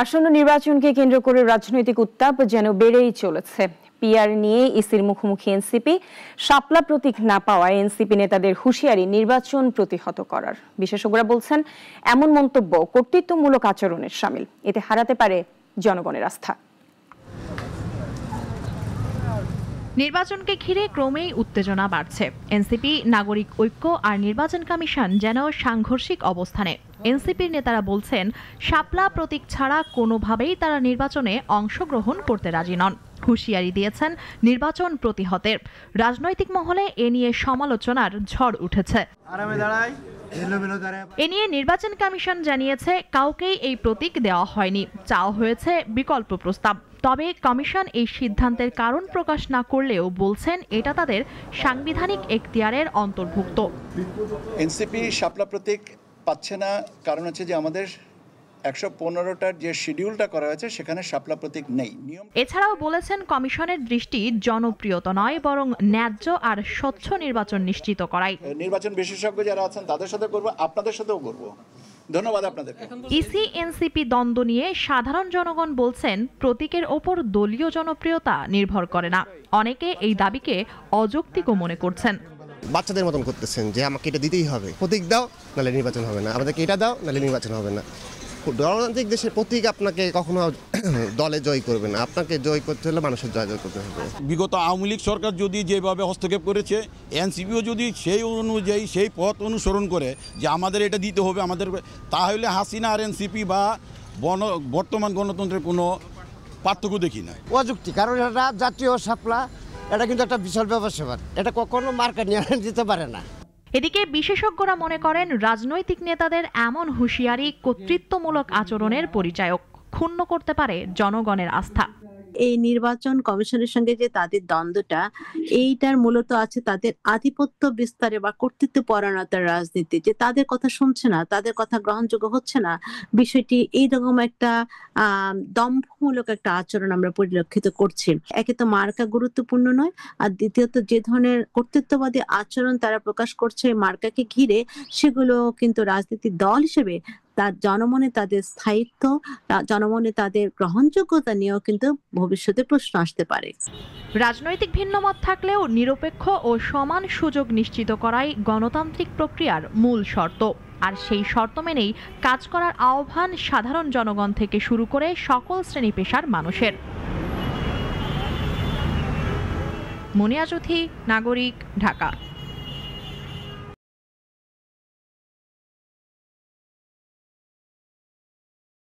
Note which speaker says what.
Speaker 1: আসন্ন নির্বাচনকে কেন্দ্র করে রাজনৈতিক উত্তাপ যেন বেড়েই চলেছে। পিআর নিয়ে ইসির মুখোমুখি এনসিপি, শাপলা প্রতীক না পাওয়ায় এনসিপি নেতাদের হুঁশিয়ারি নির্বাচন প্রতিহত করার। বিশেষজ্ঞরা বলছেন, এমন মন্তব্য কর্তৃত্বমূলক আচরণের শামিল, এতে হারাতে পারে জনগণের আস্থা।
Speaker 2: নির্বাচনকে ঘিরে ক্রমেই উত্তেজনা বাড়ছে। এনসিপি, নাগরিক ঐক্য আর নির্বাচন কমিশন যেন সাংঘর্ষিক অবস্থানে। এনসিপির নেতারা বলছেন, শাপলা প্রতীক ছাড়া কোনোভাবেই তারা নির্বাচনে অংশগ্রহণ করতে রাজি নন। হুঁশিয়ারি দিয়েছেন নির্বাচন প্রতিহতের। রাজনৈতিক মহলে এ নিয়ে সমালোচনার ঝড় উঠেছে। এ নিয়ে নির্বাচন কমিশন জানিয়েছে, কাউকেই এই প্রতীক দেওয়া হয়নি, চাওয়া হয়েছে বিকল্প প্রস্তাব। তবে কমিশন এই সিদ্ধান্তের কারণ প্রকাশ না করলেও বলছেন, এটা তাদের সাংবিধানিক এখতিয়ারের অন্তর্ভুক্ত।
Speaker 3: এনসিপি শাপলা প্রতীক পাচ্ছে না, কারণ হচ্ছে যে আমাদের 115টার যে শিডিউলটা করা হয়েছে সেখানে শাপলা প্রতীক নেই।
Speaker 2: এছাড়াও বলেছেন, কমিশনের দৃষ্টি জনপ্রিয়তা নয়, বরং ন্যায্য আর স্বচ্ছ নির্বাচন নিশ্চিত করাই।
Speaker 3: নির্বাচন বিশেষজ্ঞ যারা আছেন তাদের সাথে করব, আপনাদের সাথেও করব। ধন্যবাদ আপনাদেরকে।
Speaker 2: ইসি এনসিপি দ্বন্দ্ব নিয়ে সাধারণ জনগণ বলছেন, প্রতীকের ওপর দলীয় জনপ্রিয়তা নির্ভর করে না। অনেকে এই দাবিকে অযৌক্তিকও মনে করছেন।
Speaker 4: বাচ্চাদের মতন করতেছেন যে আমাকে এটা দিতেই হবে, প্রতীক দাও নাহলে নির্বাচন হবে না, আমাদেরকে এটা দাও নাহলে নির্বাচন হবে না। গণতান্ত্রিক দেশের প্রতীক আপনাকে কখনো দলে জয় করবে না, আপনাকে জয় করতে হলে মানুষের জয় করতে হবে।
Speaker 5: বিগত আওয়ামী লীগ সরকার যদি যেভাবে হস্তক্ষেপ করেছে, এনসিপিও যদি সেই অনুযায়ী সেই পথ অনুসরণ করে যে আমাদের এটা দিতে হবে আমাদের, তাহলে হাসিনা আর এনসিপি বা বর্তমান গণতন্ত্রের কোনো পার্থক্য দেখি না।
Speaker 6: অযুক্তি, কারণ এটা জাতীয় শাপলা, এটা কিন্তু একটা বিশাল ব্যাপার, এটা কখনো মার্কা নিয়ে দিতে পারে না।
Speaker 2: এদিকে বিশেষজ্ঞরা মনে করেন, রাজনৈতিক নেতাদের এমন হুঁশিয়ারি কর্তৃত্বমূলক আচরণের পরিচায়ক, ক্ষুণ্ণ করতে পারে জনগণের আস্থা।
Speaker 7: এই নির্বাচন কমিশনের সঙ্গে যে তাদের দ্বন্দ্বটা, এইটার মূলত আছে তাদের আধিপত্য বিস্তারে বা কর্তৃত্ব পরায়ণতার রাজনীতি, যে তাদের কথা শুনছে না, তাদের কথা গ্রহণযোগ্য হচ্ছে না। বিষয়টি এইরকম একটা দম্ভমূলক একটা আচরণ আমরা পরিলক্ষিত করছি। একে তো মার্কা গুরুত্বপূর্ণ নয়, আর দ্বিতীয়ত যে ধরনের কর্তৃত্ববাদী আচরণ তারা প্রকাশ করছে মার্কাকে ঘিরে, সেগুলো কিন্তু রাজনীতির দল হিসেবে তার জনমনে তাদের স্থায়িত্ব, জনমনে তাদের গ্রহণযোগ্যতা নিয়েও কিন্তু ভবিষ্যতে প্রশ্ন আসতে পারে।
Speaker 2: রাজনৈতিক ভিন্নমত থাকলেও নিরপেক্ষ ও সমান সুযোগ নিশ্চিত করাই গণতান্ত্রিক প্রক্রিয়ার মূল শর্ত। আর সেই শর্ত মেনেই কাজ করার আহ্বান সাধারণ জনগণ থেকে শুরু করে সকল শ্রেণী পেশার মানুষের। মুনিয়া চৌধুরী, নাগরিক, ঢাকা।